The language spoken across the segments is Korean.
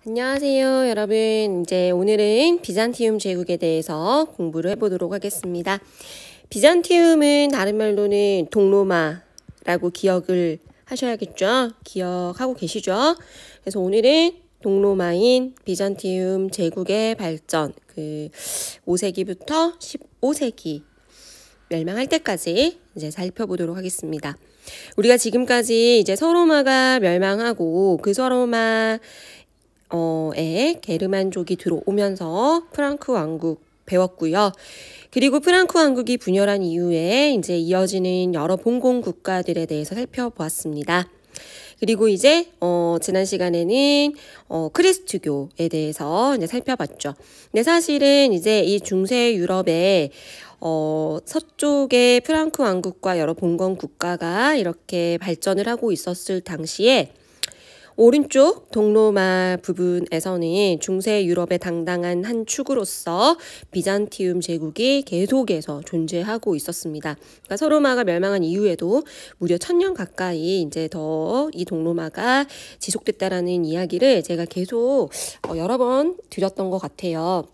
안녕하세요, 여러분. 이제 오늘은 비잔티움 제국에 대해서 공부를 해보도록 하겠습니다. 비잔티움은 다른 말로는 동로마라고 기억을 하셔야겠죠? 기억하고 계시죠? 그래서 오늘은 동로마인 비잔티움 제국의 발전, 5세기부터 15세기 멸망할 때까지 이제 살펴보도록 하겠습니다. 우리가 지금까지 이제 서로마가 멸망하고 그 서로마에 게르만족이 들어오면서 프랑크 왕국 배웠고요. 그리고 프랑크 왕국이 분열한 이후에 이제 이어지는 여러 봉건 국가들에 대해서 살펴보았습니다. 그리고 이제 지난 시간에는 크리스트교에 대해서 이제 살펴봤죠. 근데 사실은 이제 이 중세 유럽의 서쪽의 프랑크 왕국과 여러 봉건 국가가 이렇게 발전을 하고 있었을 당시에 오른쪽 동로마 부분에서는 중세 유럽의 당당한 한 축으로서 비잔티움 제국이 계속해서 존재하고 있었습니다. 그러니까 서로마가 멸망한 이후에도 무려 1000년 가까이 이제 더 이 동로마가 지속됐다라는 이야기를 제가 계속 여러 번 드렸던 것 같아요.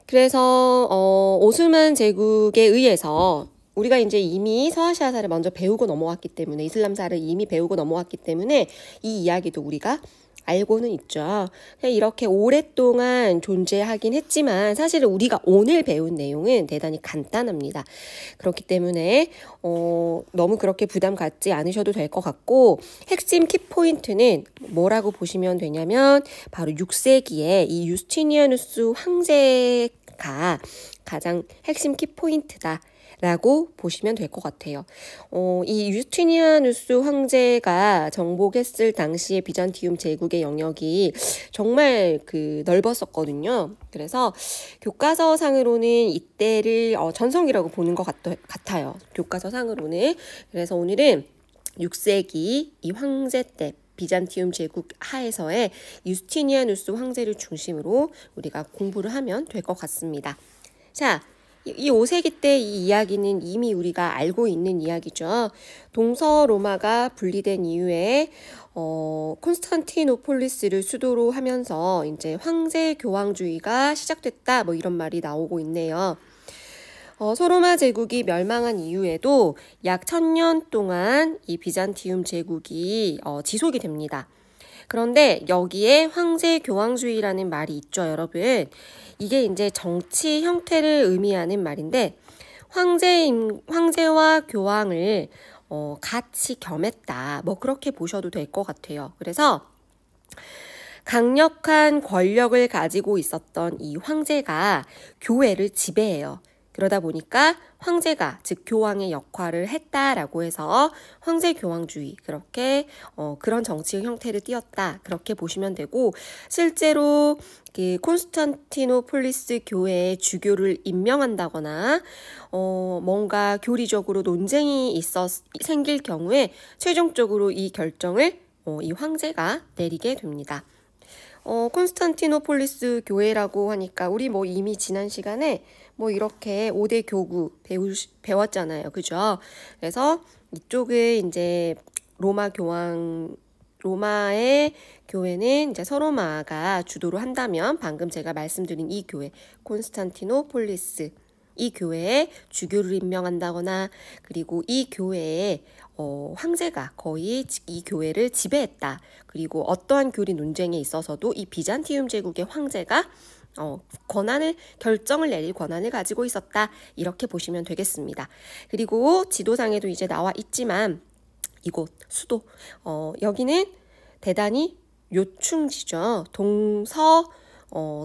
그래서 오스만 제국에 의해서 우리가 이제 이미 서아시아사를 먼저 배우고 넘어왔기 때문에 이슬람사를 이미 배우고 넘어왔기 때문에 이 이야기도 우리가 알고는 있죠. 이렇게 오랫동안 존재하긴 했지만 사실은 우리가 오늘 배운 내용은 대단히 간단합니다. 그렇기 때문에 너무 그렇게 부담 갖지 않으셔도 될 것 같고 핵심 키포인트는 뭐라고 보시면 되냐면 바로 6세기에 이 유스티니아누스 황제가 가장 핵심 키포인트다 라고 보시면 될 것 같아요. 이 유스티니아누스 황제가 정복했을 당시의 비잔티움 제국의 영역이 정말 넓었었거든요. 그래서 교과서상으로는 이때를 전성기라고 보는 것 같아요. 교과서상으로는. 그래서 오늘은 6세기 이 황제 때 비잔티움 제국 하에서의 유스티니아누스 황제를 중심으로 우리가 공부를 하면 될 것 같습니다. 자, 이 5세기 때 이 이야기는 이미 우리가 알고 있는 이야기죠. 동서로마가 분리된 이후에 콘스탄티노폴리스를 수도로 하면서 이제 황제 교황주의가 시작됐다 뭐 이런 말이 나오고 있네요. 서로마 제국이 멸망한 이후에도 약 1000년 동안 이 비잔티움 제국이 지속이 됩니다. 그런데 여기에 황제 교황주의라는 말이 있죠, 여러분. 이게 이제 정치 형태를 의미하는 말인데 황제와 교황을 같이 겸했다. 뭐 그렇게 보셔도 될 것 같아요. 그래서 강력한 권력을 가지고 있었던 이 황제가 교회를 지배해요. 그러다 보니까 황제가 즉 교황의 역할을 했다라고 해서 황제 교황주의 그렇게 그런 정치 형태를 띄었다 그렇게 보시면 되고 실제로 콘스탄티노폴리스 교회의 주교를 임명한다거나 뭔가 교리적으로 논쟁이 생길 경우에 최종적으로 이 결정을 이 황제가 내리게 됩니다. 콘스탄티노폴리스 교회라고 하니까 우리 뭐 이미 지난 시간에 뭐 이렇게 5대 교구 배웠잖아요. 그죠? 그래서 이쪽을 이제 로마의 교회는 이제 서로마가 주도를 한다면 방금 제가 말씀드린 이 교회, 콘스탄티노폴리스 이 교회에 주교를 임명한다거나 그리고 이 교회에 황제가 거의 이 교회를 지배했다. 그리고 어떠한 교리 논쟁에 있어서도 이 비잔티움 제국의 황제가 결정을 내릴 권한을 가지고 있었다. 이렇게 보시면 되겠습니다. 그리고 지도상에도 이제 나와 있지만 이곳 수도 여기는 대단히 요충지죠.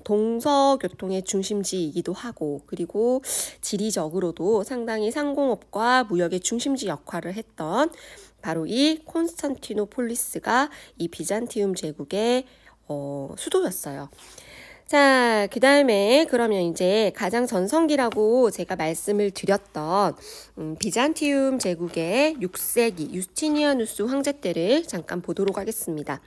동서교통의 중심지이기도 하고 그리고 지리적으로도 상당히 상공업과 무역의 중심지 역할을 했던 바로 이 콘스탄티노폴리스가 이 비잔티움 제국의 수도였어요. 자, 그 다음에 그러면 이제 가장 전성기라고 제가 말씀을 드렸던 비잔티움 제국의 6세기 유스티니아누스 황제 때를 잠깐 보도록 하겠습니다.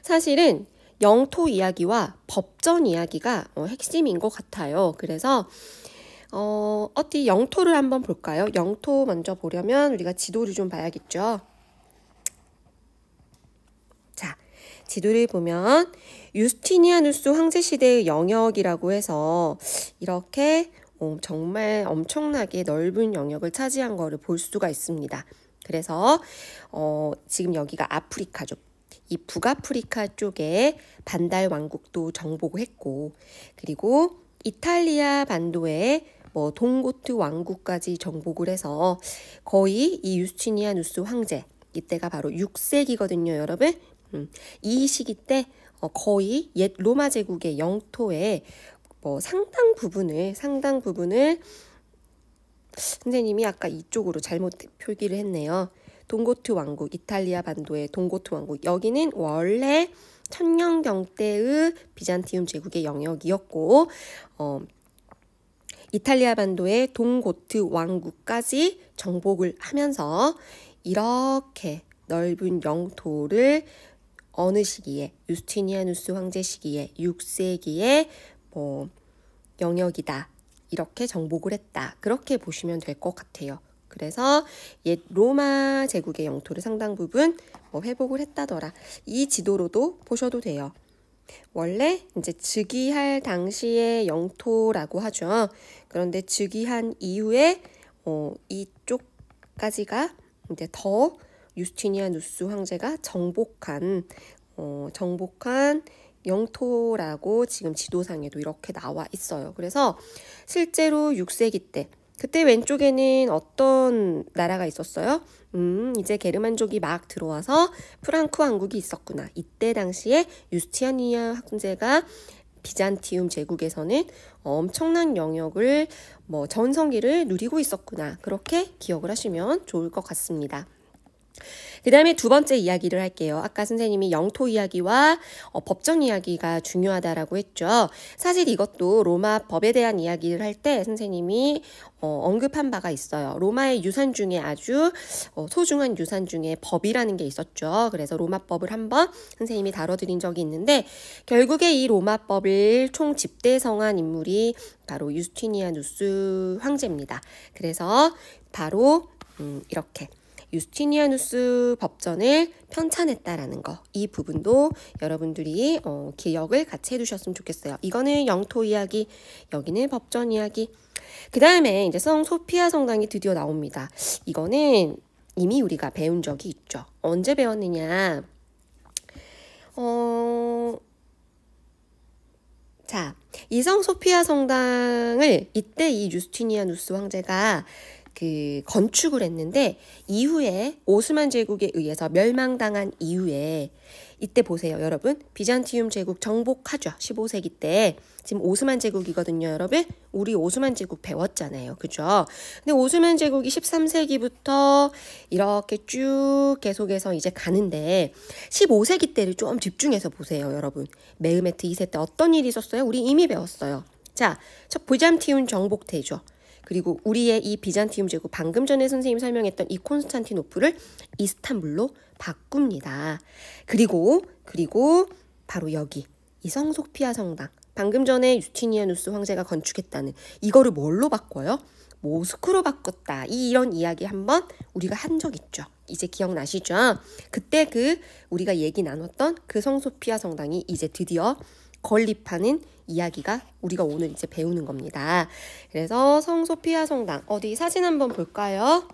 사실은 영토 이야기와 법전 이야기가 핵심인 것 같아요. 그래서 어디 영토를 한번 볼까요? 영토 먼저 보려면 우리가 지도를 좀 봐야겠죠. 자, 지도를 보면 유스티니아누스 황제 시대의 영역이라고 해서 이렇게 정말 엄청나게 넓은 영역을 차지한 거를 볼 수가 있습니다. 그래서 지금 여기가 아프리카죠. 이 북아프리카 쪽에 반달 왕국도 정복을 했고, 그리고 이탈리아 반도에 뭐 동고트 왕국까지 정복을 해서 거의 이 유스티니아누스 황제, 이때가 바로 6세기거든요, 여러분. 이 시기 때 거의 옛 로마 제국의 영토의 뭐 상당 부분을 선생님이 아까 이쪽으로 잘못 표기를 했네요. 동고트 왕국, 이탈리아 반도의 동고트 왕국. 여기는 원래 천년경 때의 비잔티움 제국의 영역이었고, 이탈리아 반도의 동고트 왕국까지 정복을 하면서 이렇게 넓은 영토를 어느 시기에, 유스티니아누스 황제 시기에 6세기에 뭐 영역이다, 이렇게 정복을 했다, 그렇게 보시면 될 것 같아요. 그래서 옛 로마 제국의 영토를 상당 부분 회복을 했다더라. 이 지도로도 보셔도 돼요. 원래 이제 즉위할 당시의 영토라고 하죠. 그런데 즉위한 이후에 이쪽까지가 이제 더 유스티니아누스 황제가 정복한 영토라고 지금 지도상에도 이렇게 나와 있어요. 그래서 실제로 6세기 때, 그때 왼쪽에는 어떤 나라가 있었어요? 이제 게르만족이 막 들어와서 프랑크 왕국이 있었구나. 이때 당시에 유스티니아 황제가 비잔티움 제국에서는 엄청난 영역을 전성기를 누리고 있었구나. 그렇게 기억을 하시면 좋을 것 같습니다. 그 다음에 두 번째 이야기를 할게요. 아까 선생님이 영토 이야기와 법정 이야기가 중요하다라고 했죠. 사실 이것도 로마 법에 대한 이야기를 할 때 선생님이 언급한 바가 있어요. 로마의 유산 중에 아주 소중한 유산 중에 법이라는 게 있었죠. 그래서 로마법을 한번 선생님이 다뤄드린 적이 있는데, 결국에 이 로마법을 총 집대성한 인물이 바로 유스티니아누스 황제입니다. 그래서 바로 이렇게 유스티니아누스 법전을 편찬했다라는 거, 이 부분도 여러분들이 기억을 같이 해두셨으면 좋겠어요. 이거는 영토 이야기, 여기는 법전 이야기. 그 다음에 이제 성 소피아 성당이 드디어 나옵니다. 이거는 이미 우리가 배운 적이 있죠. 언제 배웠느냐? 자, 이 성 소피아 성당을 이때 이 유스티니아누스 황제가 건축을 했는데, 이후에 오스만 제국에 의해서 멸망당한 이후에, 이때 보세요 여러분, 비잔티움 제국 정복하죠. 15세기 때. 지금 오스만 제국이거든요 여러분. 우리 오스만 제국 배웠잖아요, 그죠? 근데 오스만 제국이 13세기부터 이렇게 쭉 계속해서 이제 가는데, 15세기 때를 좀 집중해서 보세요 여러분. 메흐메트 2세 때 어떤 일이 있었어요? 우리 이미 배웠어요. 자, 첫 비잔티움 정복되죠. 그리고 우리의 이 비잔티움 제국, 방금 전에 선생님 설명했던 이 콘스탄티노플을 이스탄불로 바꿉니다. 그리고 바로 여기 이 성소피아 성당, 방금 전에 유스티니아누스 황제가 건축했다는 이거를 뭘로 바꿔요? 모스크로 바꿨다. 이런 이야기 한번 우리가 한 적 있죠. 이제 기억나시죠? 그때 우리가 얘기 나눴던 그 성소피아 성당이 이제 드디어 건립하는 이야기가 우리가 오늘 이제 배우는 겁니다. 그래서 성소피아 성당, 어디 사진 한번 볼까요?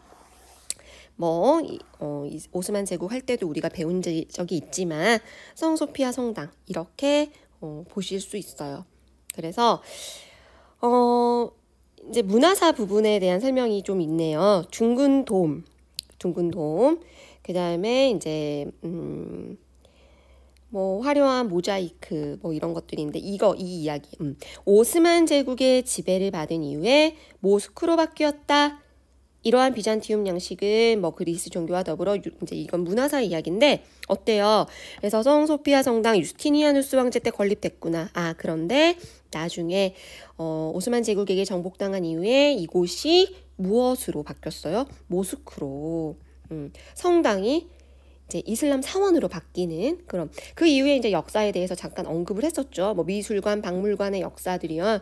오스만 제국 할 때도 우리가 배운 적이 있지만 성소피아 성당 이렇게 보실 수 있어요. 그래서 이제 문화사 부분에 대한 설명이 좀 있네요. 둥근 돔, 그 다음에 이제 화려한 모자이크 이런 것들인데, 이 이야기. 오스만 제국의 지배를 받은 이후에 모스크로 바뀌었다. 이러한 비잔티움 양식은 그리스 종교와 더불어 이제 이건 문화사 이야기인데 어때요? 그래서 성소피아 성당 유스티니아누스 황제 때 건립됐구나. 그런데 나중에 오스만 제국에게 정복당한 이후에 이곳이 무엇으로 바뀌었어요? 모스크로. 성당이 이제 이슬람 사원으로 바뀌는 그런, 그 이후에 이제 역사에 대해서 잠깐 언급을 했었죠. 미술관, 박물관의 역사들이요.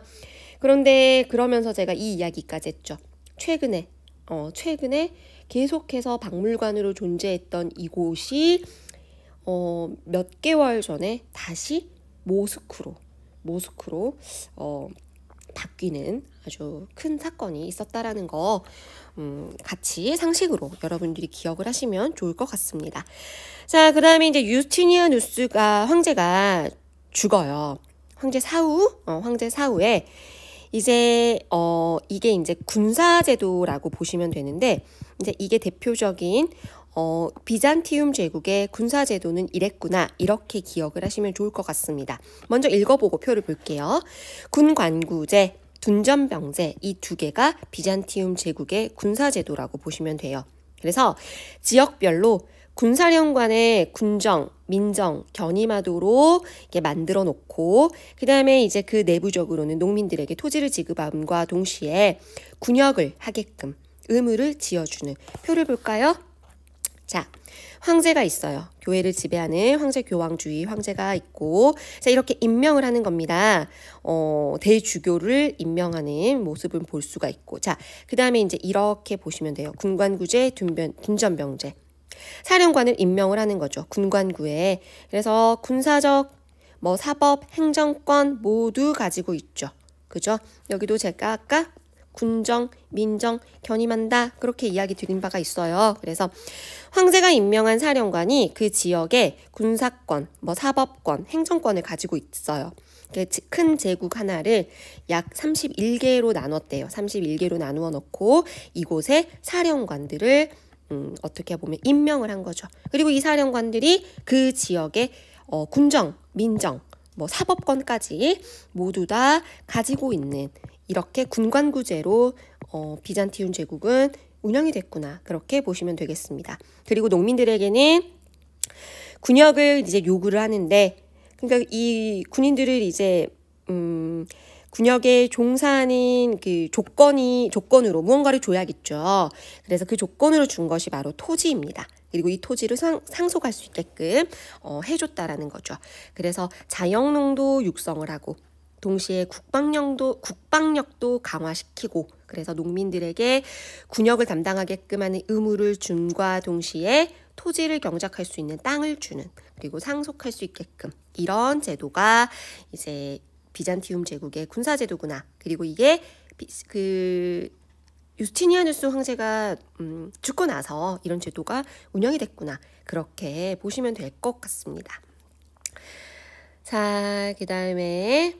그런데 그러면서 제가 이 이야기까지 했죠. 최근에 계속해서 박물관으로 존재했던 이곳이 몇 개월 전에 다시 모스크로 바뀌는 아주 큰 사건이 있었다라는 거 같이 상식으로 여러분들이 기억을 하시면 좋을 것 같습니다. 자, 그 다음에 이제 유스티니아누스가 황제가 죽어요. 황제 사후에 이제 이게 이제 군사제도라고 보시면 되는데, 이제 이게 대표적인 비잔티움 제국의 군사제도는 이랬구나, 이렇게 기억을 하시면 좋을 것 같습니다. 먼저 읽어보고 표를 볼게요. 군관구제, 둔전병제, 이 두 개가 비잔티움 제국의 군사제도라고 보시면 돼요. 그래서 지역별로 군사령관의 군정, 민정, 견임하도록 이렇게 만들어 놓고, 그 다음에 이제 그 내부적으로는 농민들에게 토지를 지급함과 동시에 군역을 하게끔 의무를 지어주는, 표를 볼까요? 자, 황제가 있어요. 교회를 지배하는 황제 교황주의 황제가 있고, 자, 이렇게 임명을 하는 겁니다. 대주교를 임명하는 모습을 볼 수가 있고, 자, 그 다음에 이제 이렇게 보시면 돼요. 군관구제, 둔전병제. 사령관을 임명을 하는 거죠. 군관구에. 그래서 군사적, 사법, 행정권 모두 가지고 있죠. 그죠? 여기도 제가 아까 군정, 민정, 견임한다, 그렇게 이야기 드린 바가 있어요. 그래서 황제가 임명한 사령관이 그 지역에 군사권, 사법권, 행정권을 가지고 있어요. 큰 제국 하나를 약 31개로 나눴대요. 31개로 나누어 놓고 이곳에 사령관들을 어떻게 보면 임명을 한 거죠. 그리고 이 사령관들이 그 지역의 군정, 민정, 사법권까지 모두 다 가지고 있는, 이렇게 군관구제로 비잔티움 제국은 운영이 됐구나, 그렇게 보시면 되겠습니다. 그리고 농민들에게는 군역을 이제 요구를 하는데, 그러니까 이 군인들을 이제 군역에 종사하는 그 조건으로 무언가를 줘야겠죠. 그래서 그 조건으로 준 것이 바로 토지입니다. 그리고 이 토지를 상속할 수 있게끔 해줬다라는 거죠. 그래서 자영농도 육성을 하고, 동시에 국방력도 강화시키고, 그래서 농민들에게 군역을 담당하게끔 하는 의무를 준과 동시에 토지를 경작할 수 있는 땅을 주는, 그리고 상속할 수 있게끔, 이런 제도가 이제 비잔티움 제국의 군사제도구나. 그리고 이게 유스티니아누스 황제가 죽고 나서 이런 제도가 운영이 됐구나, 그렇게 보시면 될 것 같습니다. 자, 그 다음에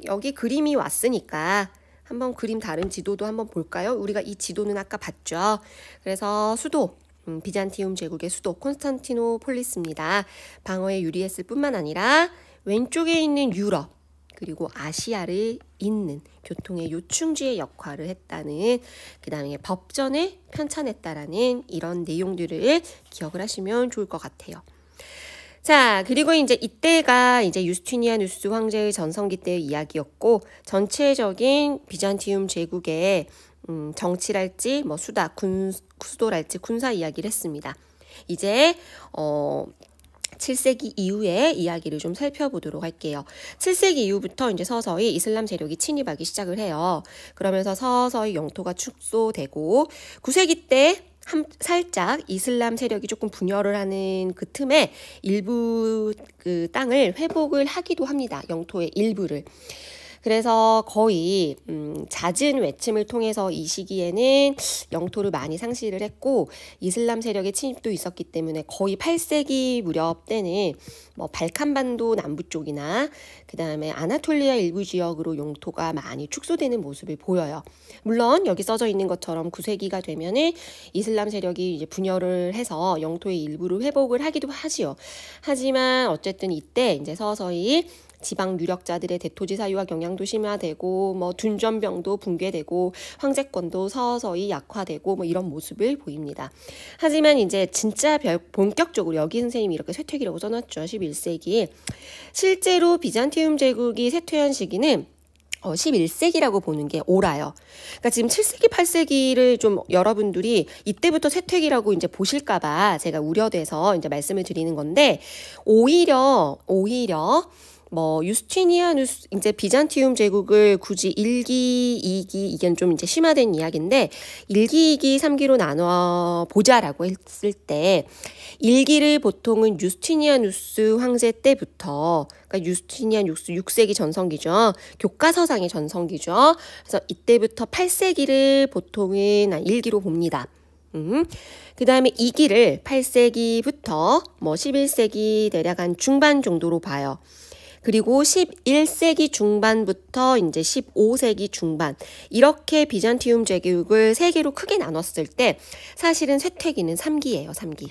여기 그림이 왔으니까 한번 그림 다른 지도도 한번 볼까요? 우리가 이 지도는 아까 봤죠. 그래서 수도, 비잔티움 제국의 수도 콘스탄티노폴리스입니다. 방어에 유리했을 뿐만 아니라 왼쪽에 있는 유럽 그리고 아시아를 잇는 교통의 요충지의 역할을 했다는, 그 다음에 법전을 편찬했다라는 이런 내용들을 기억을 하시면 좋을 것 같아요. 자, 그리고 이제 이때가 이제 유스티니아누스 황제의 전성기 때의 이야기였고, 전체적인 비잔티움 제국의 정치랄지 수도랄지 군사 이야기를 했습니다. 이제 7세기 이후의 이야기를 좀 살펴보도록 할게요. 7세기 이후부터 이제 서서히 이슬람 세력이 침입하기 시작을 해요. 그러면서 서서히 영토가 축소되고, 9세기 때 살짝 이슬람 세력이 조금 분열을 하는 그 틈에 일부 그 땅을 회복을 하기도 합니다. 영토의 일부를. 그래서 거의 잦은 외침을 통해서 이 시기에는 영토를 많이 상실을 했고, 이슬람 세력의 침입도 있었기 때문에 거의 8세기 무렵 때는 발칸반도 남부 쪽이나 그 다음에 아나톨리아 일부 지역으로 영토가 많이 축소되는 모습을 보여요. 물론 여기 써져 있는 것처럼 9세기가 되면은 이슬람 세력이 이제 분열을 해서 영토의 일부를 회복을 하기도 하지요. 하지만 어쨌든 이때 이제 서서히 지방 유력자들의 대토지 사유와 경향도 심화되고, 둔전병도 붕괴되고, 황제권도 서서히 약화되고, 이런 모습을 보입니다. 하지만 이제 진짜 본격적으로, 여기 선생님이 이렇게 쇠퇴기라고 써놨죠. 11세기. 실제로 비잔티움 제국이 쇠퇴한 시기는 11세기라고 보는 게 옳아요. 그러니까 지금 7세기, 8세기를 좀 여러분들이 이때부터 쇠퇴기라고 이제 보실까봐 제가 우려돼서 이제 말씀을 드리는 건데, 오히려 뭐 유스티니아누스 이제 비잔티움 제국을 굳이 1기, 2기 이게 좀 이제 심화된 이야기인데 1기, 2기, 3기로 나눠 보자라고 했을 때 1기를 보통은 유스티니아누스 황제 때부터 그러니까 유스티니아누스 6세기 전성기죠. 교과서상의 전성기죠. 그래서 이때부터 8세기를 보통은 1기로 봅니다. 그 다음에 2기를 8세기부터 뭐 11세기 대략 한 중반 정도로 봐요. 그리고 11세기 중반부터 이제 15세기 중반 이렇게 비잔티움 제국을 3개로 크게 나눴을 때 사실은 쇠퇴기는 3기예요. 3기.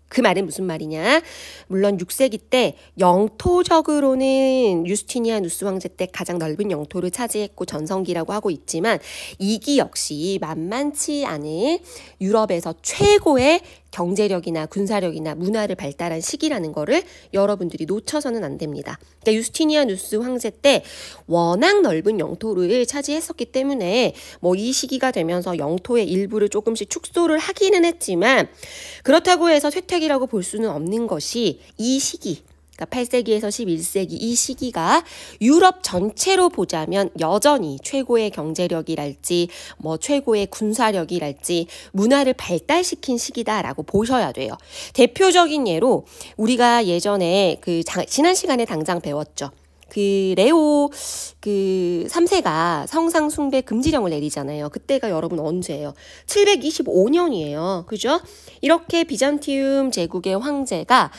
그 말은 무슨 말이냐? 물론 6세기 때 영토적으로는 유스티니아누스 황제 때 가장 넓은 영토를 차지했고 전성기라고 하고 있지만 2기 역시 만만치 않은 유럽에서 최고의 경제력이나 군사력이나 문화를 발달한 시기라는 거를 여러분들이 놓쳐서는 안 됩니다. 그러니까 유스티니아누스 황제 때 워낙 넓은 영토를 차지했었기 때문에 뭐 이 시기가 되면서 영토의 일부를 조금씩 축소를 하기는 했지만 그렇다고 해서 쇠퇴기라고 볼 수는 없는 것이 이 시기 그러니까 8세기에서 11세기 이 시기가 유럽 전체로 보자면 여전히 최고의 경제력이랄지 뭐 최고의 군사력이랄지 문화를 발달시킨 시기다라고 보셔야 돼요. 대표적인 예로 우리가 예전에 지난 시간에 당장 배웠죠. 레오 3세가 성상 숭배 금지령을 내리잖아요. 그때가 여러분 언제예요? 725년이에요. 그죠? 이렇게 비잔티움 제국의 황제가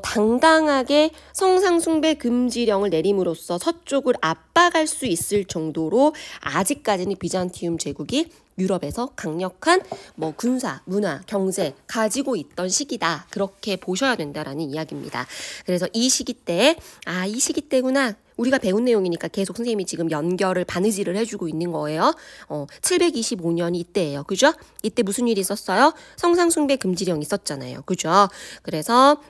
당당하게 성상 숭배 금지령을 내림으로써 서쪽을 압박할 수 있을 정도로 아직까지는 비잔티움 제국이 유럽에서 강력한 뭐 군사, 문화, 경제 가지고 있던 시기다. 그렇게 보셔야 된다라는 이야기입니다. 그래서 이 시기 때구나. 우리가 배운 내용이니까 계속 선생님이 지금 연결을 바느질을 해주고 있는 거예요. 725년이 이때예요. 그죠? 이때 무슨 일이 있었어요? 성상숭배 금지령이 있었잖아요. 그죠? 그래서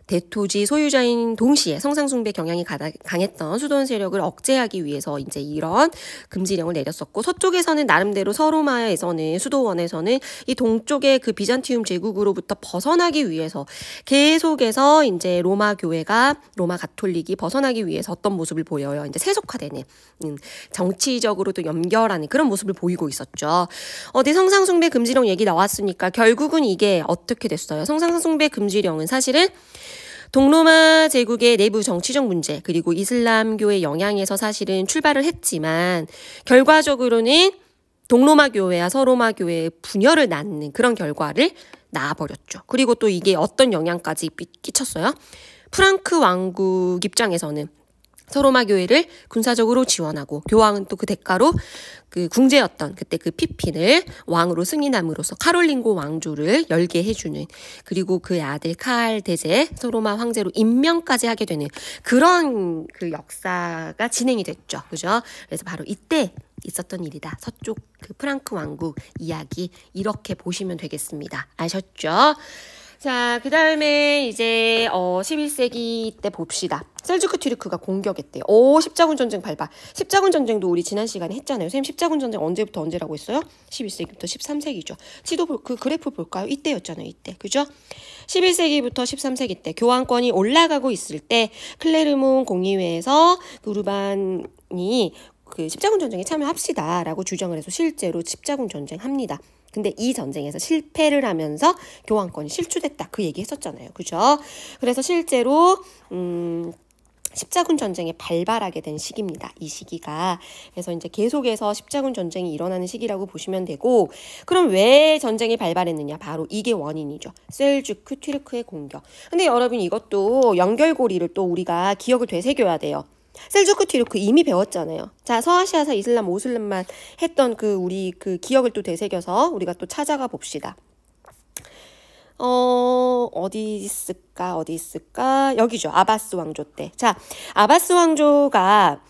대토지 소유자인 동시에 성상숭배 경향이 강했던 수도원 세력을 억제하기 위해서 이제 이런 금지령을 내렸었고 서쪽에서는 나름대로 서로마에서는 수도원에서는 이 동쪽의 그 비잔티움 제국으로부터 벗어나기 위해서 계속해서 이제 로마 가톨릭이 벗어나기 위해서 어떤 모습을 보여요. 이제 세속화되는 정치적으로도 연결하는 그런 모습을 보이고 있었죠. 성상숭배 금지령 얘기 나왔으니까 결국은 이게 어떻게 됐어요? 성상숭배 금지령은 사실은 동로마 제국의 내부 정치적 문제 그리고 이슬람교의 영향에서 사실은 출발을 했지만 결과적으로는 동로마 교회와 서로마 교회의 분열을 낳는 그런 결과를 낳아버렸죠. 그리고 또 이게 어떤 영향까지 끼쳤어요? 프랑크 왕국 입장에서는 서로마 교회를 군사적으로 지원하고 교황은 또 그 대가로 그 궁제였던 그때 그 피핀을 왕으로 승인함으로써 카롤린고 왕조를 열게 해주는 그리고 그의 아들 칼 대제 서로마 황제로 임명까지 하게 되는 그런 그 역사가 진행이 됐죠. 그죠? 그래서 바로 이때 있었던 일이다. 서쪽 그 프랑크 왕국 이야기 이렇게 보시면 되겠습니다. 아셨죠? 자, 그 다음에 이제 11세기 때 봅시다. 셀주크 튀르크가 공격했대요. 십자군 전쟁 발발. 십자군 전쟁도 우리 지난 시간에 했잖아요. 선생님 십자군 전쟁 언제부터 언제라고 했어요? 11세기부터 13세기죠. 그 그래프 볼까요? 이때였잖아요. 이때. 그죠? 11세기부터 13세기 때 교황권이 올라가고 있을 때 클레르몬 공의회에서 우르반이 그 십자군 전쟁에 참여합시다라고 주장을 해서 실제로 십자군 전쟁 합니다. 근데 이 전쟁에서 실패를 하면서 교황권이 실추됐다. 그 얘기 했었잖아요. 그죠? 그래서 실제로 십자군 전쟁에 발발하게 된 시기입니다. 이 시기가. 그래서 이제 계속해서 십자군 전쟁이 일어나는 시기라고 보시면 되고 그럼 왜 전쟁이 발발했느냐? 바로 이게 원인이죠. 셀주크 튀르크의 공격. 근데 여러분 이것도 연결고리를 또 우리가 기억을 되새겨야 돼요. 셀주크 튀르크 이미 배웠잖아요. 자, 서아시아사 이슬람 오슬람만 했던 우리 기억을 또 되새겨서 우리가 또 찾아가 봅시다. 어디 있을까? 여기죠. 아바스 왕조 때. 자, 아바스 왕조가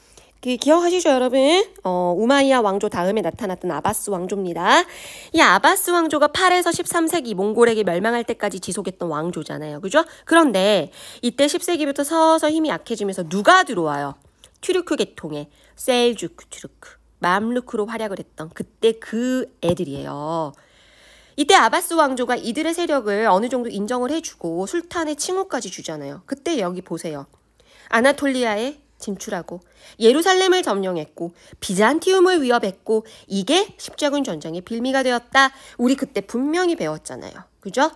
기억하시죠, 여러분? 우마이야 왕조 다음에 나타났던 아바스 왕조입니다. 이 아바스 왕조가 8에서 13세기 몽골에게 멸망할 때까지 지속했던 왕조잖아요. 그죠? 그런데 이때 10세기부터 서서 힘이 약해지면서 누가 들어와요? 튀르크 계통의 셀주크 튀르크, 맘루크로 활약을 했던 그때 그 애들이에요. 이때 아바스 왕조가 이들의 세력을 어느 정도 인정을 해주고 술탄의 칭호까지 주잖아요. 그때 여기 보세요. 아나톨리아에 진출하고 예루살렘을 점령했고 비잔티움을 위협했고 이게 십자군 전쟁의 빌미가 되었다. 우리 그때 분명히 배웠잖아요. 그죠?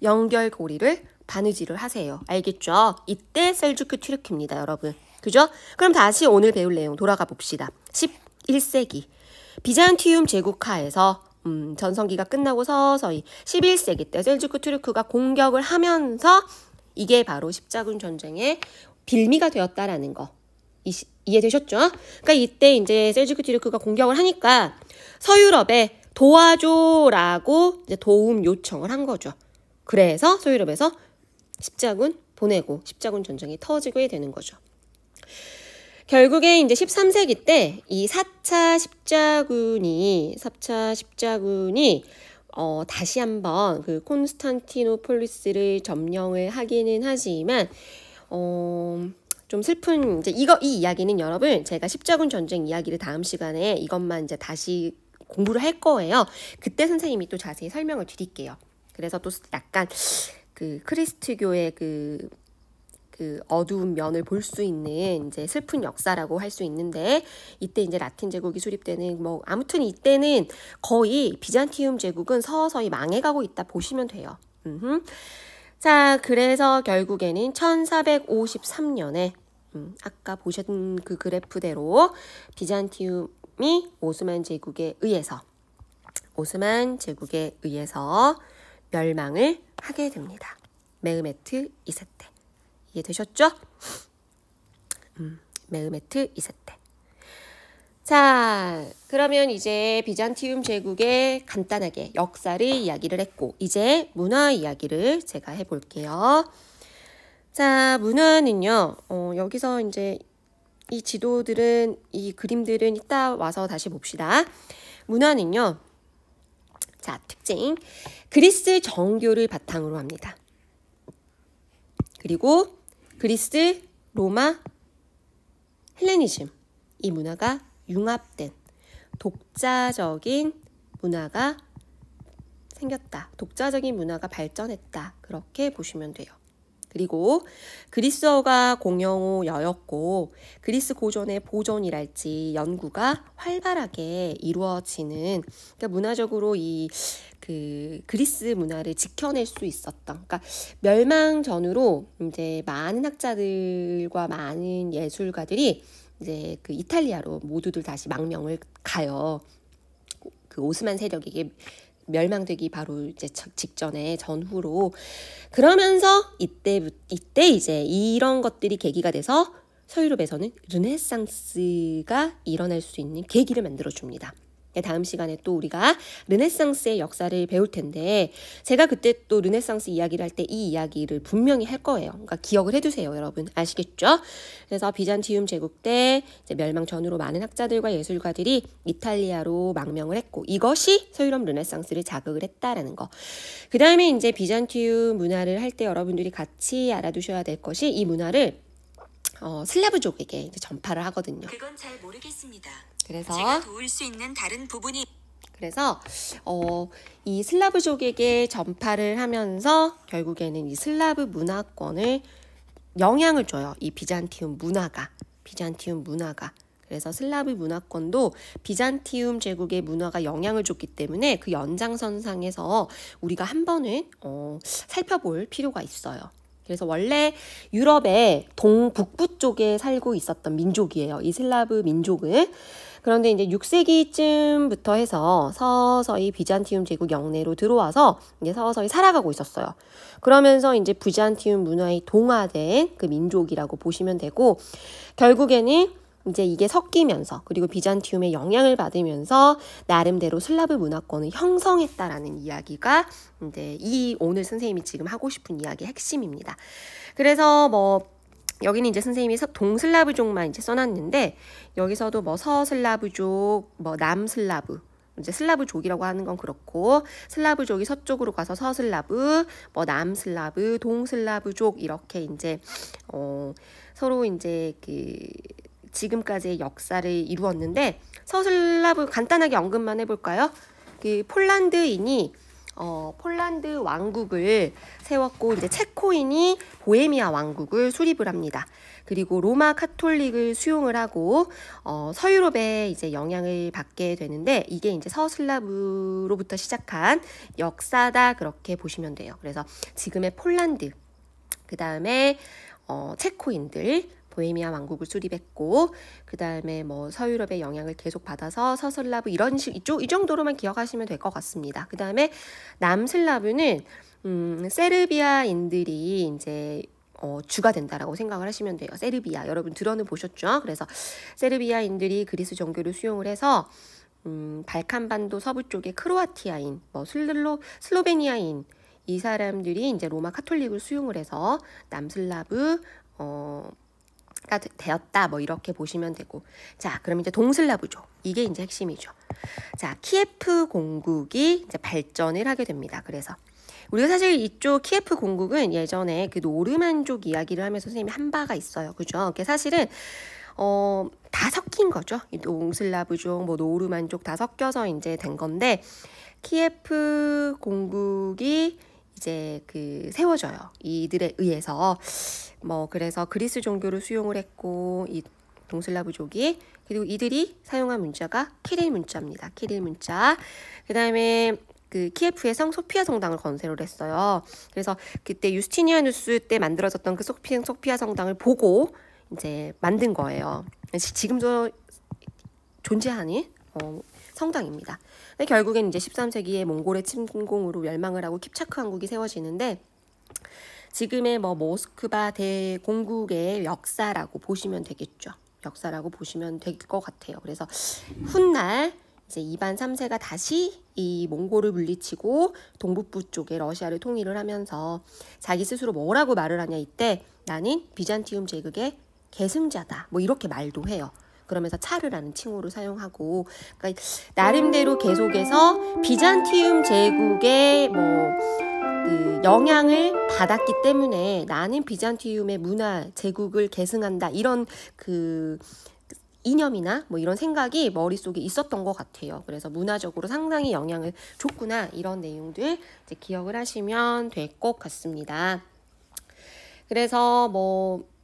연결고리를 바느질을 하세요. 알겠죠? 이때 셀주크 튀르크입니다, 여러분. 그죠? 그럼 다시 오늘 배울 내용 돌아가 봅시다. 11세기 비잔티움 제국하에서 전성기가 끝나고 서서히 11세기 때 셀주크 튀르크가 공격을 하면서 이게 바로 십자군 전쟁의 빌미가 되었다라는 거 이해되셨죠? 그러니까 이때 이제 셀주크 튀르크가 공격을 하니까 서유럽에 도와줘라고 이제 도움 요청을 한 거죠. 그래서 서유럽에서 십자군 보내고 십자군 전쟁이 터지게 되는 거죠. 결국에 이제 13세기 때 이 4차 십자군이 다시 한번 그 콘스탄티노폴리스를 점령을 하기는 하지만 좀 슬픈 이제 이 이야기는 여러분 제가 십자군 전쟁 이야기를 다음 시간에 이것만 이제 다시 공부를 할 거예요. 그때 선생님이 또 자세히 설명을 드릴게요. 그래서 또 약간 그 크리스트교의 그 어두운 면을 볼 수 있는 이제 슬픈 역사라고 할 수 있는데 이때 이제 라틴 제국이 수립되는 뭐 아무튼 이때는 거의 비잔티움 제국은 서서히 망해가고 있다 보시면 돼요. 자, 그래서 결국에는 1453년에 아까 보신 그 그래프대로 비잔티움이 오스만 제국에 의해서 멸망을 하게 됩니다. 메흐메트 2세 때. 이해되셨죠? 메흐메트 2세 때. 자, 그러면 이제 비잔티움 제국의 간단하게 역사를 이야기를 했고 이제 문화 이야기를 제가 해볼게요. 자, 문화는요. 여기서 이제 이 지도들은 이 그림들은 이따 와서 다시 봅시다. 문화는요. 자, 특징. 그리스 정교를 바탕으로 합니다. 그리고 그리스, 로마, 헬레니즘 이 문화가 융합된 독자적인 문화가 생겼다. 독자적인 문화가 발전했다. 그렇게 보시면 돼요. 그리고 그리스어가 공용어였고 그리스 고전의 보존이랄지 연구가 활발하게 이루어지는 그러니까 문화적으로 그 그리스 문화를 지켜낼 수 있었던 그러니까 멸망 전후로 이제 많은 학자들과 많은 예술가들이 이제 그 이탈리아로 모두들 다시 망명을 가요. 그 오스만 세력에게 멸망되기 바로 이제 직전에 전후로 그러면서 이때 이제 이런 것들이 계기가 돼서 서유럽에서는 르네상스가 일어날 수 있는 계기를 만들어 줍니다. 다음 시간에 또 우리가 르네상스의 역사를 배울 텐데 제가 그때 또 르네상스 이야기를 할 때 이 이야기를 분명히 할 거예요. 그러니까 기억을 해두세요, 여러분. 아시겠죠? 그래서 비잔티움 제국 때 이제 멸망 전후로 많은 학자들과 예술가들이 이탈리아로 망명을 했고 이것이 서유럽 르네상스를 자극을 했다라는 거. 그 다음에 이제 비잔티움 문화를 할 때 여러분들이 같이 알아두셔야 될 것이 이 문화를 슬라브족에게 이제 전파를 하거든요. 그건 잘 모르겠습니다. 그래서 제가 도울 수 있는 다른 부분이 이 슬라브족에게 전파를 하면서 결국에는 이 슬라브 문화권을 영향을 줘요. 이 비잔티움 문화가. 그래서 슬라브 문화권도 비잔티움 제국의 문화가 영향을 줬기 때문에 그 연장선상에서 우리가 한 번은 살펴볼 필요가 있어요. 그래서 원래 유럽의 동북부 쪽에 살고 있었던 민족이에요. 이 슬라브 민족은. 그런데 이제 6세기쯤부터 해서 서서히 비잔티움 제국 영내로 들어와서 이제 서서히 살아가고 있었어요. 그러면서 이제 비잔티움 문화에 동화된 그 민족이라고 보시면 되고 결국에는 이제 이게 섞이면서 그리고 비잔티움의 영향을 받으면서 나름대로 슬라브 문화권을 형성했다라는 이야기가 이제 이 오늘 선생님이 지금 하고 싶은 이야기의 핵심입니다. 그래서 뭐 여기는 이제 선생님이 동슬라브족만 이제 써놨는데 여기서도 뭐 서슬라브족, 뭐 남슬라브 이제 슬라브족이라고 하는 건 그렇고 슬라브족이 서쪽으로 가서 서슬라브, 뭐 남슬라브, 동슬라브족 이렇게 이제 서로 이제 그 지금까지의 역사를 이루었는데 서슬라브 간단하게 언급만 해볼까요? 그 폴란드인이 폴란드 왕국을 세웠고 이제 체코인이 보헤미아 왕국을 수립을 합니다. 그리고 로마 카톨릭을 수용을 하고 서유럽에 이제 영향을 받게 되는데 이게 이제 서슬라브로부터 시작한 역사다 그렇게 보시면 돼요. 그래서 지금의 폴란드, 그 다음에 체코인들 보헤미아 왕국을 수립했고 그 다음에 뭐 서유럽의 영향을 계속 받아서 서슬라브 이런 식 이 정도로만 기억하시면 될 것 같습니다. 그 다음에 남슬라브는 세르비아인들이 이제 주가 된다라고 생각을 하시면 돼요. 세르비아 여러분 들어는 보셨죠? 그래서 세르비아인들이 그리스 종교를 수용을 해서 발칸반도 서부 쪽에 크로아티아인, 뭐 슬로베니아인 이 사람들이 이제 로마 카톨릭을 수용을 해서 남슬라브 가 되었다 뭐 이렇게 보시면 되고 자 그럼 이제 동슬라브족 이게 이제 핵심이죠. 자 키예프 공국이 이제 발전을 하게 됩니다. 그래서 우리가 사실 이쪽 키예프 공국은 예전에 그 노르만족 이야기를 하면서 선생님이 한 바가 있어요. 그죠? 그게 사실은 다 섞인 거죠. 이 동슬라브족, 뭐 노르만족 다 섞여서 이제 된 건데 키예프 공국이 이제 그 세워져요. 이들에 의해서 뭐 그래서 그리스 종교를 수용을 했고 이 동슬라브족이 그리고 이들이 사용한 문자가 키릴 문자입니다. 키릴 문자. 그다음에 그 키예프의 성 소피아 성당을 건설을 했어요. 그래서 그때 유스티니아누스 때 만들어졌던 그 소피아 성당을 보고 이제 만든 거예요. 지금도 존재하는 성당입니다. 근데 결국엔 이제 13세기에 몽골의 침공으로 멸망을 하고 킵차크 왕국이 세워지는데 지금의 뭐 모스크바 대공국의 역사라고 보시면 되겠죠. 역사라고 보시면 될 것 같아요. 그래서 훗날 이제 이반 3세가 다시 이 몽골을 물리치고 동북부 쪽에 러시아를 통일을 하면서 자기 스스로 뭐라고 말을 하냐 이때 나는 비잔티움 제국의 계승자다. 뭐 이렇게 말도 해요. 그러면서 차르라는 칭호를 사용하고 그러니까 나름대로 계속해서 비잔티움 제국의 뭐 그 영향을 받았기 때문에 나는 비잔티움의 문화 제국을 계승한다 이런 그 이념이나 뭐 이런 생각이 머릿속에 있었던 것 같아요. 그래서 문화적으로 상당히 영향을 줬구나 이런 내용들 이제 기억을 하시면 될 것 같습니다. 그래서 뭐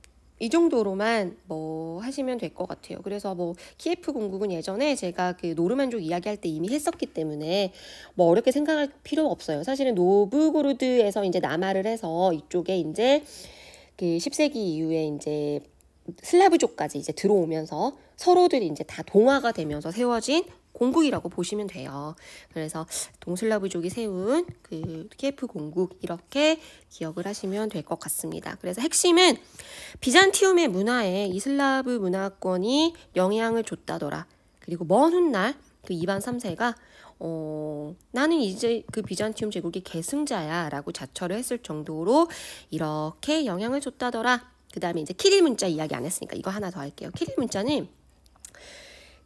이 정도로만 뭐 하시면 될 것 같아요. 그래서 뭐 키예프 공국은 예전에 제가 그 노르만족 이야기할 때 이미 했었기 때문에 뭐 어렵게 생각할 필요 없어요. 사실은 노브고로드에서 이제 남하를 해서 이쪽에 이제 그 10세기 이후에 이제 슬라브족까지 이제 들어오면서 서로들이 이제 다 동화가 되면서 세워진 공국이라고 보시면 돼요. 그래서 동슬라브족이 세운 그 키예프 공국 이렇게 기억을 하시면 될 것 같습니다. 그래서 핵심은 비잔티움의 문화에 이슬라브 문화권이 영향을 줬다더라. 그리고 먼 훗날 그 이반 3세가 나는 이제 그 비잔티움 제국의 계승자야 라고 자처를 했을 정도로 이렇게 영향을 줬다더라. 그 다음에 이제 키릴 문자 이야기 안 했으니까 이거 하나 더 할게요. 키릴 문자는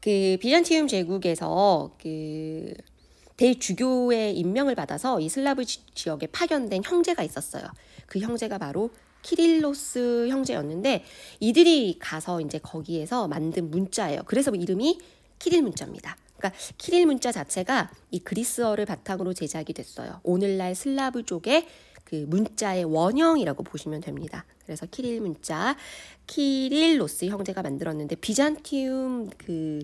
그 비잔티움 제국에서 그 대주교의 임명을 받아서 이 슬라브 지역에 파견된 형제가 있었어요. 그 형제가 바로 키릴로스 형제였는데 이들이 가서 이제 거기에서 만든 문자예요. 그래서 이름이 키릴 문자입니다. 그러니까 키릴 문자 자체가 이 그리스어를 바탕으로 제작이 됐어요. 오늘날 슬라브족의 그 문자의 원형이라고 보시면 됩니다. 그래서 키릴 문자, 키릴로스 형제가 만들었는데 비잔티움 그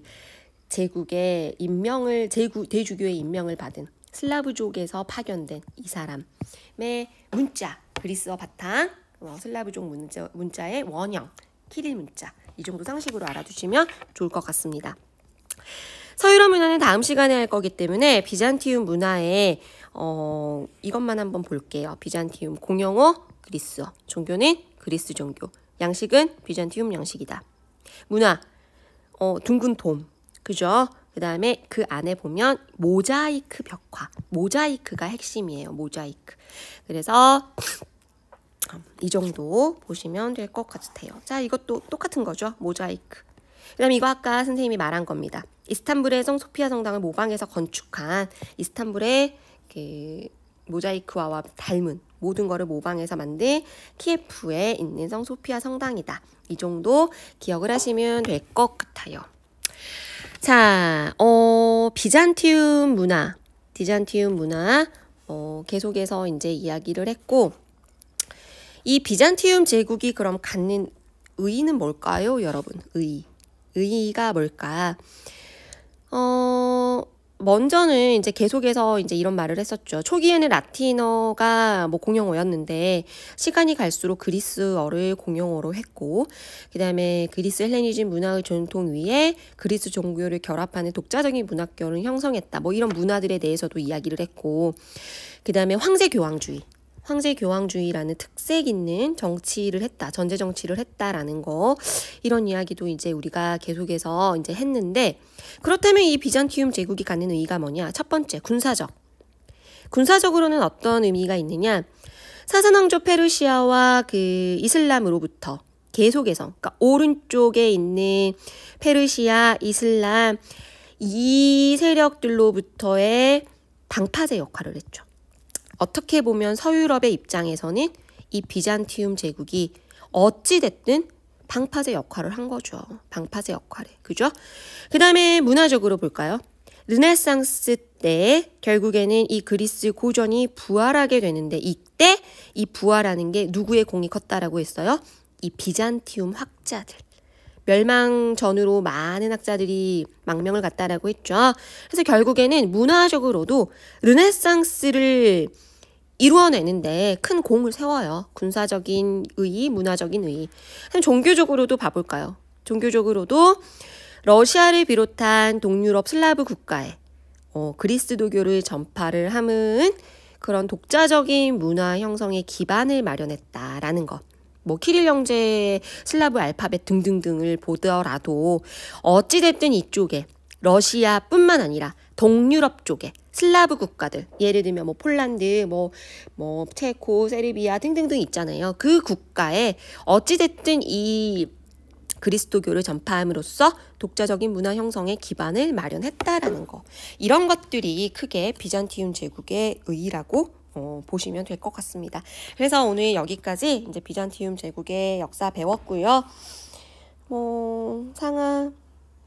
제국의 임명을 대주교의 임명을 받은 슬라브족에서 파견된 이 사람의 문자, 그리스어 바탕, 슬라브족 문자의 원형, 키릴 문자 이 정도 상식으로 알아두시면 좋을 것 같습니다. 서유럽 문화는 다음 시간에 할 거기 때문에 비잔티움 문화에 이것만 한번 볼게요. 비잔티움 공용어 그리스어, 종교는 그리스 종교, 양식은 비잔티움 양식이다. 문화 둥근 돔, 그죠? 그 다음에 그 안에 보면 모자이크 벽화, 모자이크가 핵심이에요. 모자이크. 그래서 이 정도 보시면 될 것 같아요. 자, 이것도 똑같은 거죠. 모자이크. 그 다음에 이거 아까 선생님이 말한 겁니다. 이스탄불의 성 소피아 성당을 모방해서 건축한 이스탄불의 그 모자이크와 닮은 모든 거를 모방해서 만든 키예프에 있는 성 소피아 성당이다. 이 정도 기억을 하시면 될 것 같아요. 자, 비잔티움 문화 계속해서 이제 이야기를 했고, 이 비잔티움 제국이 그럼 갖는 의의는 뭘까요, 여러분? 의의가 뭘까? 먼저는 이제 계속해서 이제 이런 말을 했었죠. 초기에는 라틴어가 뭐 공용어였는데 시간이 갈수록 그리스어를 공용어로 했고, 그다음에 그리스 헬레니즘 문화의 전통 위에 그리스 종교를 결합하는 독자적인 문화권을 형성했다. 뭐 이런 문화들에 대해서도 이야기를 했고, 그다음에 황제교황주의라는 특색 있는 정치를 했다. 전제 정치를 했다라는 거. 이런 이야기도 이제 우리가 계속해서 이제 했는데, 그렇다면 이 비잔티움 제국이 갖는 의의가 뭐냐? 첫 번째, 군사적. 군사적으로는 어떤 의미가 있느냐? 사산왕조 페르시아와 그 이슬람으로부터 계속해서, 그러니까 오른쪽에 있는 페르시아, 이슬람 이 세력들로부터의 방파제 역할을 했죠. 어떻게 보면 서유럽의 입장에서는 이 비잔티움 제국이 어찌됐든 방파제 역할을 한 거죠. 방파제 역할을. 그죠? 그 다음에 문화적으로 볼까요? 르네상스 때 결국에는 이 그리스 고전이 부활하게 되는데, 이때 이 부활하는 게 누구의 공이 컸다라고 했어요? 이 비잔티움 학자들. 멸망 전후로 많은 학자들이 망명을 갔다라고 했죠. 그래서 결국에는 문화적으로도 르네상스를 이루어내는데 큰 공을 세워요. 군사적인 의의, 문화적인 의의. 종교적으로도 봐볼까요? 종교적으로도 러시아를 비롯한 동유럽 슬라브 국가에 그리스도교를 전파를 함은 그런 독자적인 문화 형성의 기반을 마련했다라는 것. 뭐 키릴 형제 슬라브 알파벳 등등등을 보더라도 어찌됐든 이쪽에 러시아뿐만 아니라 동유럽 쪽에 슬라브 국가들, 예를 들면 뭐 폴란드, 뭐 체코, 세르비아 등등등 있잖아요. 그 국가에 어찌됐든 이 그리스도교를 전파함으로써 독자적인 문화 형성의 기반을 마련했다라는 거. 이런 것들이 크게 비잔티움 제국의 의의라고 보시면 될 것 같습니다. 그래서 오늘 여기까지 이제 비잔티움 제국의 역사 배웠고요. 상하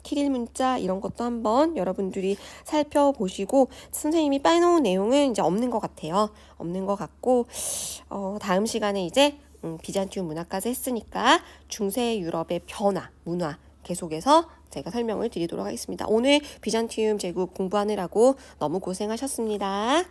키릴 문자 이런 것도 한번 여러분들이 살펴보시고, 선생님이 빼놓은 내용은 이제 없는 것 같아요. 없는 것 같고, 다음 시간에 이제 비잔티움 문화까지 했으니까 중세 유럽의 변화, 문화 계속해서 제가 설명을 드리도록 하겠습니다. 오늘 비잔티움 제국 공부하느라고 너무 고생하셨습니다.